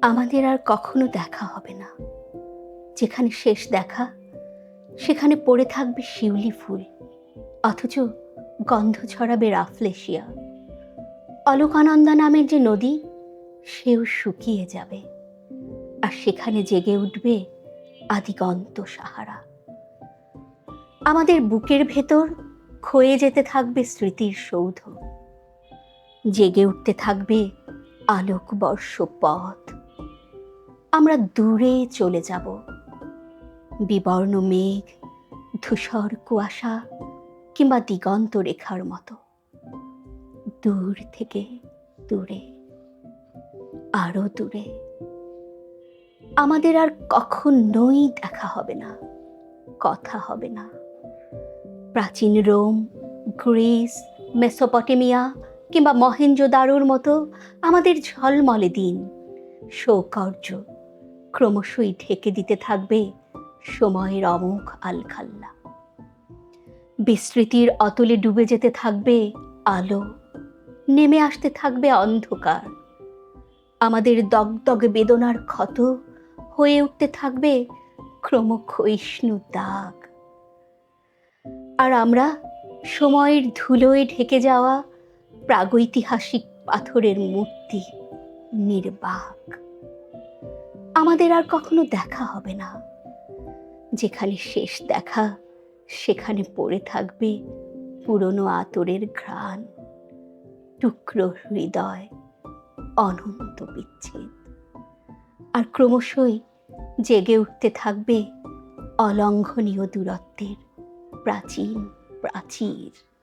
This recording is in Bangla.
আমাদের আর কখনো দেখা হবে না। যেখানে শেষ দেখা সেখানে পড়ে থাকবে শিউলি ফুল, অথচ গন্ধ ছড়াবে রাফলেশিয়া। অলকানন্দা নামের যে নদী, সেও শুকিয়ে যাবে, আর সেখানে জেগে উঠবে আদিগন্ত সাহারা। আমাদের বুকের ভেতর ক্ষয়ে যেতে থাকবে স্মৃতির সৌধ, জেগে উঠতে থাকবে আলোকবর্ষ পথ। আমরা দূরে চলে যাব, বিবর্ণ মেঘ, ধূসর কুয়াশা কিংবা দিগন্ত রেখার মতো। দূর থেকে দূরে, আরো দূরে। আমাদের আর কখনোই দেখা হবে না, কথা হবে না। প্রাচীন রোম, গ্রিস, মেসোপটেমিয়া কিংবা মহেঞ্জোদারোর মতো আমাদের ঝলমলে দিন, সৌকর্য ক্রমশই ঢেকে দিতে থাকবে সময়ের অমোঘ আলখাল্লা। বিস্মৃতির অতলে ডুবে যেতে থাকবে আলো, নেমে আসতে থাকবে অন্ধকার। আমাদের দগদগ বেদনার ক্ষত হয়ে উঠতে থাকবে ক্রমক্ষয়িষ্ণু দাগ। আর আমরা সময়ের ধুলোয় ঢেকে যাওয়া প্রাগৈতিহাসিক পাথরের মূর্তি, নির্বাক। আমাদের আর কখনো দেখা হবে না। যেখানে শেষ দেখা সেখানে পড়ে থাকবে পুরনো আতরের ঘ্রাণ, টুকরো হৃদয়, অনন্ত বিচ্ছেদ। আর ক্রমশই জেগে উঠতে থাকবে অলঙ্ঘনীয় দূরত্বের প্রাচীন প্রাচীর।